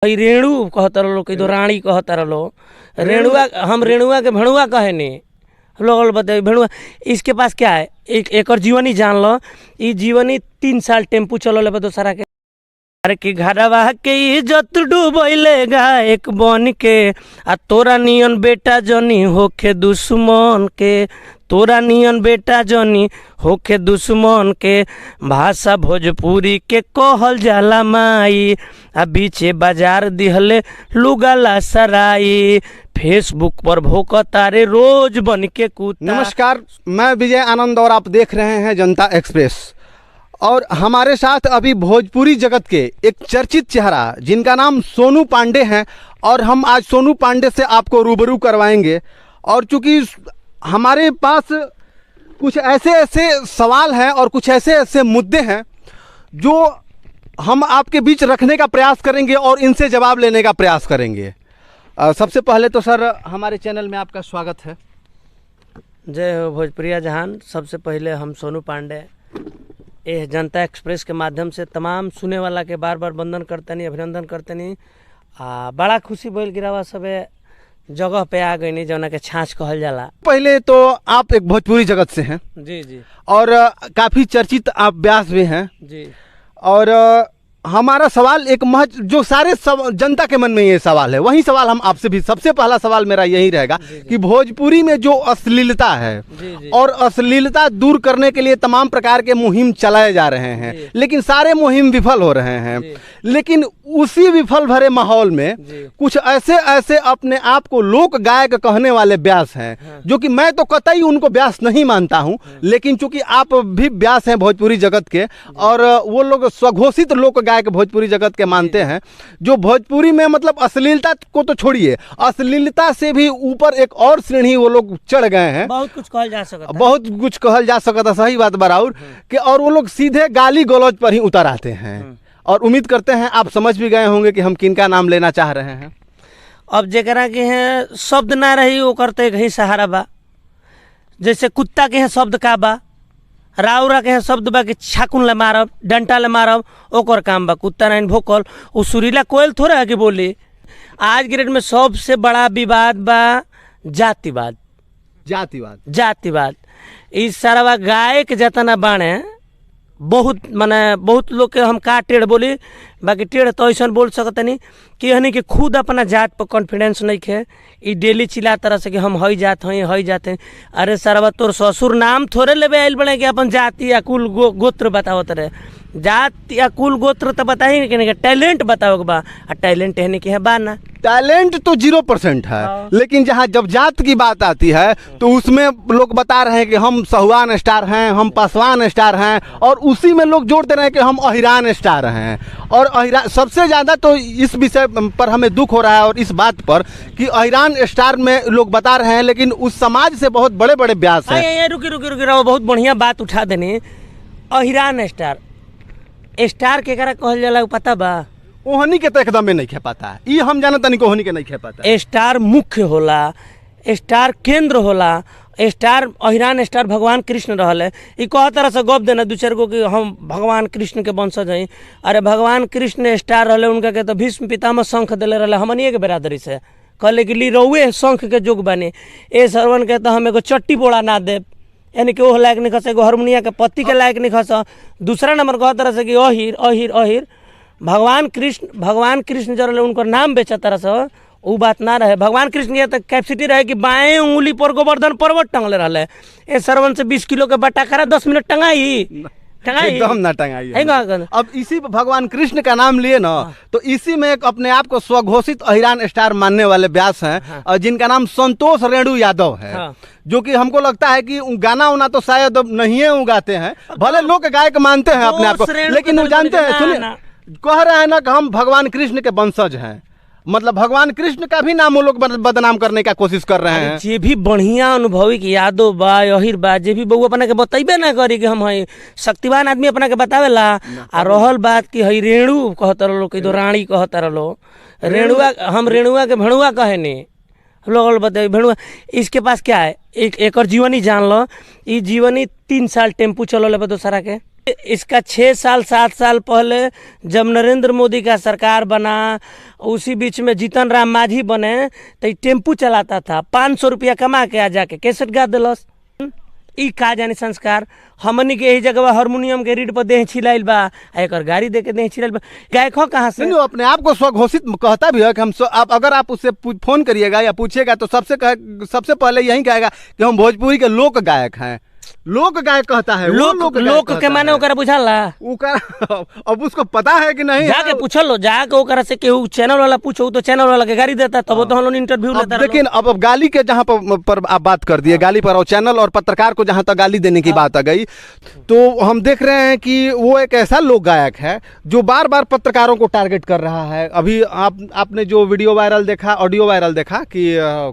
भाई रेणु कहता रहो कई तो रानी कहता रहो रेणुआ हम रेणुआ के भेणुआ कहे नहीं लोग बताइए भेणुआ इसके पास क्या है एक और जीवनी जान लो ये जीवनी 3 साल टेम्पू चलो ले तो सारा के अरे की घरवा के इज्जत डूबैलेगा एक बन के आ तोरा नियन बेटा जनी होखे दुश्मन के तोरा नियन बेटा जनी होखे दुश्मन के भाषा भोजपुरी के कहल जाला माई आ बीचे बाजार दिहले लुगाला सराई फेसबुक पर भोकतारे रोज बन के कुत्ता। नमस्कार, मैं विजय आनंद और आप देख रहे हैं जनता एक्सप्रेस। और हमारे साथ अभी भोजपुरी जगत के एक चर्चित चेहरा जिनका नाम सोनू पांडे हैं और हम आज सोनू पांडे से आपको रूबरू करवाएंगे। और चूँकि हमारे पास कुछ ऐसे ऐसे सवाल हैं और कुछ ऐसे ऐसे मुद्दे हैं जो हम आपके बीच रखने का प्रयास करेंगे और इनसे जवाब लेने का प्रयास करेंगे। सबसे पहले तो सर हमारे चैनल में आपका स्वागत है। जय हो भोजपुरिया जहान। सबसे पहले हम सोनू पांडे ये जनता एक्सप्रेस के माध्यम से तमाम सुने वाला के बार बार वंदन करतनी अभिनंदन करतनी। बड़ा खुशी भइल गिरावा सबे जगह पे आ गई जौना के छाछ कहल जाला। पहले तो आप एक भोजपुरी जगत से हैं जी जी और काफ़ी चर्चित आप व्यास भी हैं जी। और हमारा सवाल एक जो सारे जनता के मन में ये सवाल है वही सवाल हम आपसे भी सबसे पहला सवाल मेरा यही रहेगा कि भोजपुरी में जो अश्लीलता है और अश्लीलता दूर करने के लिए तमाम प्रकार के मुहिम चलाए जा रहे हैं लेकिन सारे मुहिम विफल हो रहे हैं। लेकिन उसी विफल भरे माहौल में कुछ ऐसे ऐसे अपने आप को लोक गायक कहने वाले व्यास हैं जो कि मैं तो कतई उनको व्यास नहीं मानता हूं, लेकिन चूंकि आप भी व्यास हैं भोजपुरी जगत के और वो लोग स्वघोषित लोक गायक भोजपुरी जगत के मानते हैं जो भोजपुरी में मतलब अश्लीलता को तो छोड़िए, अश्लीलता से भी ऊपर एक और श्रेणी वो लोग चढ़ गए हैं। बहुत कुछ कहल जा सकता, बहुत कुछ कहल जा सकता, सही बात बराबर कि और वो लोग सीधे गाली गलौज पर ही उतर आते हैं। और उम्मीद करते हैं आप समझ भी गए होंगे कि हम किनका नाम लेना चाह रहे हैं। अब जरा के हैं शब्द ना रही वो करते कहीं सहारा बा, जैसे कुत्ता के हैं शब्द का बा, राउरा के हैं शब्द बा कि छाकुन ले मारब डंटा ले मारब ओकर काम बा। कुत्ता नहीं भोकल वो सुरीला कोयल थोड़ा है कि बोली। आज के डेट में सबसे बड़ा विवाद बा जातिवाद। जातिवाद जातिवाद इस सारा गायक जतना बाणे बहुत माने बहुत लोग के हम का टेढ़ बोली, बाकी टेढ़ तो ऐसा बोल सकते नहीं कि यानी कि खुद अपना जात पर कॉन्फिडेंस नहीं है। ये डेली चिल्ला तरह से कि हम हई जात हैं हई जाते हैं। अरे सरवा तोर ससुर नाम थोड़े लेवे आयल बने कि अपन जाति या कुल गोत्र बताओ तरह जात या कुल गोत्र तो बताई कि टैलेंट बताओ बा। टैलेंट है कि है बा ना, टैलेंट तो 0% है लेकिन जहाँ जब जात की बात आती है तो उसमें लोग बता रहे हैं कि हम सहुआन स्टार हैं, हम पासवान स्टार हैं और उसी में लोग जोड़ते रहे कि हम अहिरान स्टार हैं। और अहिरान सबसे ज़्यादा तो इस विषय पर हमें दुख हो रहा है और इस बात पर कि अहिरान स्टार में लोग बता रहे हैं लेकिन उस समाज से बहुत बड़े बड़े व्यास हैं। रुकी रहो, बहुत बढ़िया बात उठा देनी। अहिरान स्टार स्टार के करा कहल जाला पता बा? ओहनी के तो एकदम नहीं खे पाता है, ये हम जानत नहीं ओहनी के नहीं खे पाता। स्टार मुख्य होला, स्टार केंद्र होला, स्टार अहिरान स्टार भगवान कृष्ण रहल है। ये कह तरह से गप देना दू चार गो कि हम भगवान कृष्ण के वंशज हैं। अरे भगवान कृष्ण स्टार रहले उनका के तो भीष्म पितामह शंख दिले रहले हमनिए के बरादरी से कहले कि ली रहुए शंख के जोग बने ए सरवन के तो हम एगो चट्टी बोड़ा ना देव यानी कि ओह लायक नहीं खस, एगो हारमोनिया के पत्ती के लायक नहीं खस। दूसरा नंबर कह तरह से कि अहिर अहिर अहिर भगवान कृष्ण जो रहे उनका नाम बेचा तरह से वो बात ना रहे। भगवान कृष्ण के तक कैपेसिटी रहे कि बाएं उंगली पर गोवर्धन पर्वत टंगले रहे ए सरवन से 20 किलो के बटा करा 10 मिनट टंगाई एकदम ना टंगाई। अब इसी भगवान कृष्ण का नाम लिए ना तो इसी में एक अपने आप को स्वघोषित अहिरान स्टार मानने वाले व्यास हैं जिनका नाम संतोष रेणु यादव है। जो कि हमको लगता है कि गाना उना तो शायद नहीं है उगाते हैं, भले लोग गायक मानते हैं अपने आप को लेकिन वो जानते हैं, सुनिए कह रहे हैं ना कि हम भगवान कृष्ण के वंशज हैं, मतलब भगवान कृष्ण का भी नाम वो लोग बदनाम करने का कोशिश कर रहे हैं। जे भी बढ़िया अनुभवी की यादव बा अहिर बा जे भी बउआ अपना के बतैबे ना करी कि हम हई शक्तिवान आदमी अपना के बतावेला। आ रहल बात कि हई रेणु कहता रहो कई तो रानी कहता रहो रेणुआ हम रेणुआ के भेणुआ कहे नहीं लोग बताइए भेणुआ इसके पास क्या है एक और जीवनी जान लो। ये जीवनी 3 साल टेम्पू चलो ले तो सारा के इसका 6 साल 7 साल पहले जब नरेंद्र मोदी का सरकार बना, उसी बीच में जीतन राम मांझी बने तो ये टेम्पू चलाता था, 500 रुपया कमा के आ जाके कैसेट गा दिलस। ई का जानी संस्कार। हमनी के यही जगह हारमोनियम के रीड पर देह छिलाइल बा, एक गाड़ी दे के देह छिलाइल बा। गायक हो कहाँ से? नहीं, अपने आप को स्वघोषित कहता भी है कि हम आप अगर आप उससे फोन करिएगा या पूछिएगा तो सबसे पहले यही कहेगा कि हम भोजपुरी के लोक गायक हैं। लोक गायक कहता है, लोक के माने ओकरा बुझाला, अब उसको पता है कि नहीं। जाके पूछल लो, जाके ओकरा से केहू चैनल वाला पूछो तो चैनल वाला के गाड़ी देता, तब तो हम लोग इंटरव्यू लेता। लेकिन अब गाली के जहाँ पर आप बात कर दिए, गाली पर और चैनल और पत्रकार को जहाँ तक गाली देने की बात आ गई, तो हम देख रहे हैं कि वो एक ऐसा लोक गायक है जो बार बार पत्रकारों को टारगेट कर रहा है। अभी आपने जो वीडियो वायरल देखा, ऑडियो वायरल देखा कि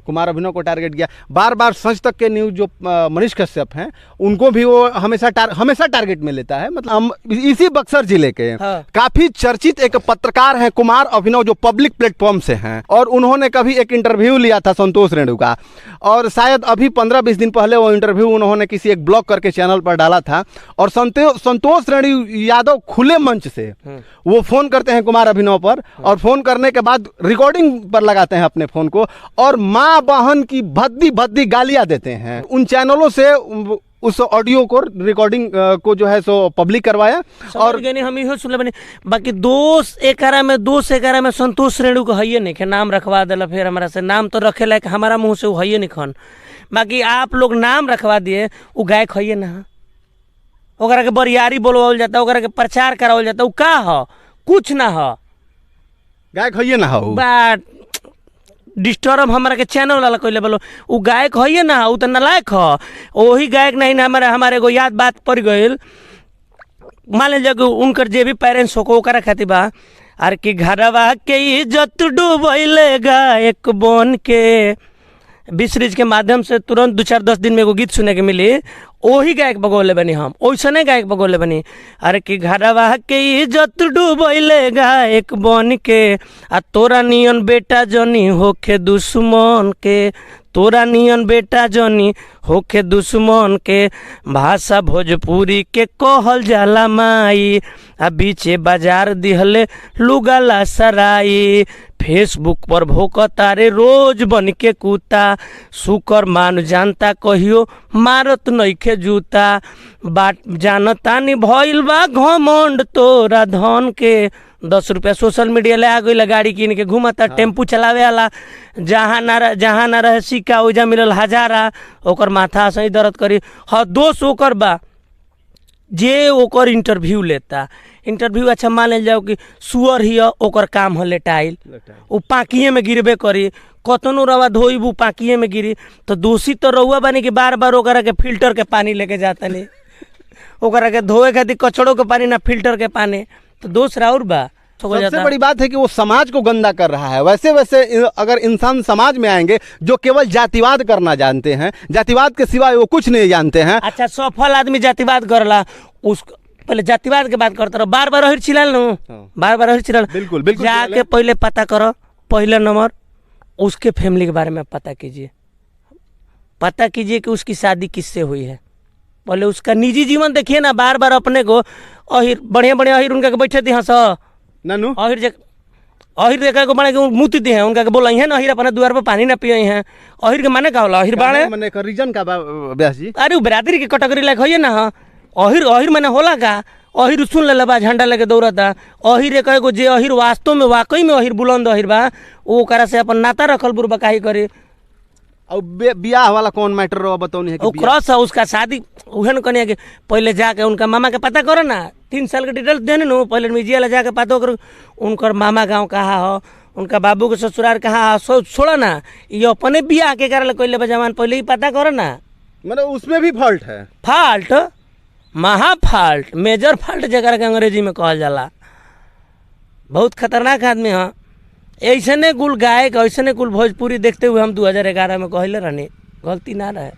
कुमार अभिनव को टारगेट किया, बार बार सच तक के न्यूज जो मनीष कश्यप हैं उनको भी वो हमेशा टारगेट में लेता है। मतलब हम इसी बक्सर जिले के काफी चर्चित एक पत्रकार हैं कुमार अभिनव, जो पब्लिक प्लेटफॉर्म से हैं, और उन्होंने कभी एक इंटरव्यू लिया था संतोष रेणु का, और शायद अभी 15-20 दिन पहले वो इंटरव्यू उन्होंने किसी एक ब्लॉग करके चैनल पर डाला था। और संतोष रेणु यादव खुले मंच से वो फोन करते हैं कुमार अभिनव पर, और फोन करने के बाद रिकॉर्डिंग पर लगाते हैं अपने फोन को, और माँ बहन की भद्दी भद्दी गालियां देते हैं। उन चैनलों से उस ऑडियो को रिकॉर्डिंग को जो है सो पब्लिक करवाया। और हम इहो सुनले बनी। बाकी दोस्त एकरा में संतोष रेणु को हइये नहीं के नाम रखवा दिला, फिर हमारा से नाम तो रखे लायक हमारा मुंह से वो हइये नहीं खन। बाकी आप लोग नाम रखवा दिए, वो गायक हइये ना, ओकरा के बरियारी बोलवाल जाता, ओकरा के प्रचार करावल जाता, वो का ह? कुछ ना ह, गायक हइये ना हो। बात डिस्टर्ब हमारा के चैनल वाला कहले बोलो, वो गायक है ना, वो तो नालायक है। वही गायक नहीं ना, हमारे को याद बात पड़ गई। मान लीजिए कि उनकर जे भी पेरेंट्स हो ओकरा खातिर बा, आर की घरवा के इज्जत डूबैले गायक बन के, 20 सीरीज के माध्यम से तुरंत 2-4-10 दिन में एगो गीत सुने के मिली, वही गायक बगौले बनी हम, ओइसने गायक बगौले बनी। अरे कि घरवा के इज्जत डूबैले गायक बन के, आ तोरा नियन बेटा जनी होखे दुश्मन के, तोरा नियन बेटा जनी होखे दुश्मन के, भाषा भोजपुरी के कहल जाला माई, आ बीचे बाजार दिहले लुगाला सराई, फेसबुक पर भोकतारे रोज बन के कुत्ता, सुकर मान जानता कहियो मारत नइखे जूता, बाट जानतानी भइल बा घमंड तोरा धन के। 10 रुपया सोशल मीडिया ले आ गई, गाड़ी किन के घूमता, टेम्पू चलावे वाला, जहाँ ना रहे सिक्का ओजा मिलल हजारा, ओकर माथा सही दर्द करी। हाँ, दोस्त ओकर बा जे ओकर इंटरव्यू लेता। इंटरव्यू अच्छा मान ले जाओ कि सुअर ही ओकर काम हो लेटाइल, वो पाकिए में गिरबे करी, कतनो रवा धोई वो पाकिए में गिरी, तो दोषी तो रहुआ बनी कि बार बार ओकरा के फिल्टर के पानी लेके जाता नहीं, ओकरा के धोए खातिर कचड़ों के पानी ना फिल्टर के पानी, तो दोष राउर बा। सबसे बड़ी बात है कि वो समाज को गंदा कर रहा है। वैसे अगर इंसान समाज में आएंगे जो केवल जातिवाद करना जानते हैं, जातिवाद के सिवाय वो कुछ नहीं जानते हैं। अच्छा, सफल आदमी जातिवाद करला, उस पहले जातिवाद के बात करता रहो, बार बार अहिर चिल्लाल नु, बार बार अहिर चिल्लाल, बिल्कुल जाके पहले पता करो, पहले नंबर उसके फैमिली के बारे में पता कीजिए कि उसकी शादी किससे हुई है, पहले उसका निजी जीवन देखिए ना। बार बार अपने को अहिर बढ़िया अहिर उनका के बैठे दी हंस नानू, अहिर देखा को बना के मुती दी है, उनका के बोला है ना अहिर अपने द्वार पर पानी ना पिए हैं। अहिर के माने का होला? अहिर बाणे माने का रीजन का व्यास जी, अरे बिरादरी की कैटेगरी लायक है ना। अहिर माने होला का? अहिर सुन ले बा, झंडा लेके दौड़ता। अहिर कहे को जे अहिर वास्तव में वाकई में अहिर बुलंद अहिर बा, वो ओकरा से अपन नाता रखल बुरबा काहे करे। और ब्याह वाला कौन मैटर रहा बताओ है कि क्रॉस है उसका शादी, उहे न कनिया के पहले जाके उनका मामा के पता करो ना, 3 साल के डिटेल्स देने नो, पहले मीडिया ला जाके पता करो उनकर मामा गांव कहाँ हो, उनका बाबू के ससुराल कहाँ हो, छोड़ा ना, ये अपने बियाह के कारण कोई बजामान पहले ही पता करो ना। मतलब उसमें भी फॉल्ट है, फॉल्ट, महा फॉल्ट, मेजर फॉल्ट जगह के अंग्रेजी में कहल जाला। बहुत खतरनाक आदमी है। ऐसने कुल गायक, ऐसने कुल भोजपुरी देखते हुए हम 2011 में कहले रहनी, गलती ना रहे।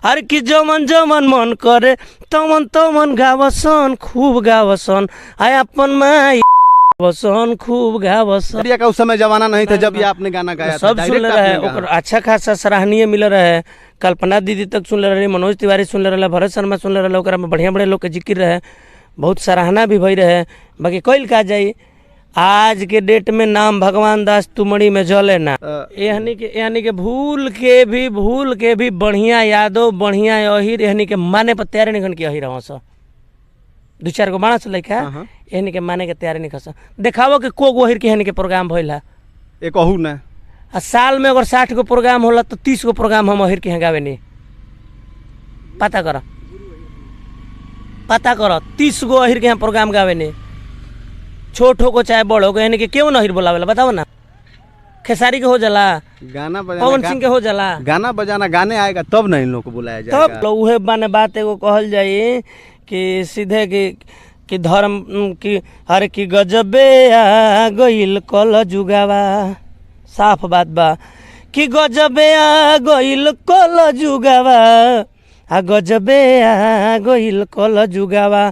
हर की जमन जमन मन करे तमन तमन गावसन, खूब गावसन, आय अपन माई गावसन, खूब गावसन। का उस समय जमाना नहीं था जब ये आपने गाना गाया, सब सुन रहे, ओकर अच्छा खासा सराहनीय मिल रहे। कल्पना दीदी तक सुन रहे, मनोज तिवारी सुन रहे, भरत शर्मा सुन रहे, ओकरा में बढ़िया लोग के जिक्र रहे। बहुत सराहना भी भई रहे, बाकी कइल का जाई। आज के डेट में नाम भगवान दास तुमड़ी में जले ना। यानी के भूल के भी बढ़िया यादव बढ़िया अहिर यानी के माने पर तैयार नहीं कि अहिर हंस 2-4 गो मानस लइका यानी के माने के तैयार नहीं खस देखावो कि को गो अहिर के यानी के प्रोग्राम भइल है एक कहू ना। आ साल में अगर 60 गो प्रोग्राम होला तो 30 गो प्रोग्राम हम अहिर के यहाँ गावे नहीं। पता कर 30 गो अहिर के यहाँ प्रोग्राम गावे नहीं, छोट हो को चाहे बड़ हो को, यानी कि क्यों नहीं बोलावेला बताओ ना। खेसारी के हो जाला, गाना बजाना, पवन सिंह के हो जाला, गाना बजाना गाने आएगा तब ना इन लोग को बुलाया जाएगा। तब उहे बाने बात एगो कहल जाई कि सीधे कि धर्म की हर की गजबे आ गइल कल जुगावा। साफ बात बा कि गजबे आ गइल कल जुगावा, आ गजबे आ गइल कल जुगावा।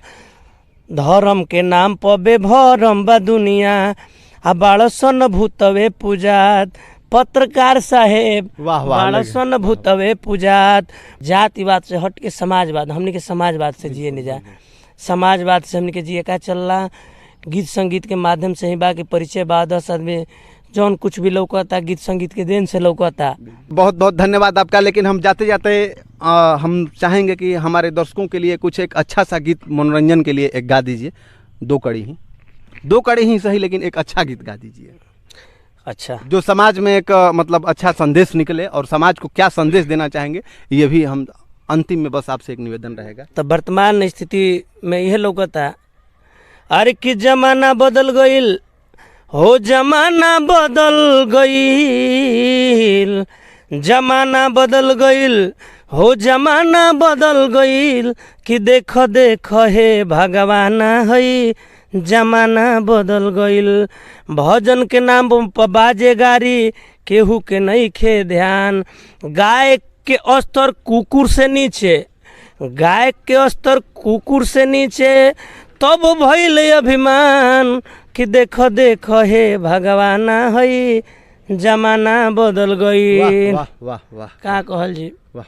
धर्म के नाम पर बेभरम बा दुनिया, आ बाड़सन भूतवे पूजात। पत्रकार साहेब बाड़सन भूतवे पूजात। जातिवाद से हट के समाजवाद, हमने के समाजवाद से जिए नहीं जा। समाजवाद से हमने के जिए का चलला गीत संगीत के माध्यम से ही बा के परिचय बाद आदमी जौन कुछ भी लौकता गीत संगीत के देन से लौकता। बहुत बहुत धन्यवाद आपका। लेकिन हम जाते जाते हम चाहेंगे कि हमारे दर्शकों के लिए कुछ एक अच्छा सा गीत मनोरंजन के लिए एक गा दीजिए। 2 कड़ी ही सही, लेकिन एक अच्छा गीत गा दीजिए। अच्छा, जो समाज में एक मतलब अच्छा संदेश निकले, और समाज को क्या संदेश देना चाहेंगे ये भी हम अंतिम में बस आपसे एक निवेदन रहेगा। तो वर्तमान स्थिति में यह लौकता अरे कि जमाना बदल गईल हो, जमाना बदल गईल, जमाना बदल गईल हो, जमाना बदल गईल कि देख हे भगवाना है, जमाना बदल गईल। भजन के नाम पर बाजे गारी केहू के नहीं खे ध्यान। गायक के स्तर कुकुर से नीचे, गायक के स्तर कुकुर से नीचे, तब भइल अभिमान कि देख हे भगवाना है, जमाना बदल गई। वाह वाह वाह वाह, का कहल जी। वाह।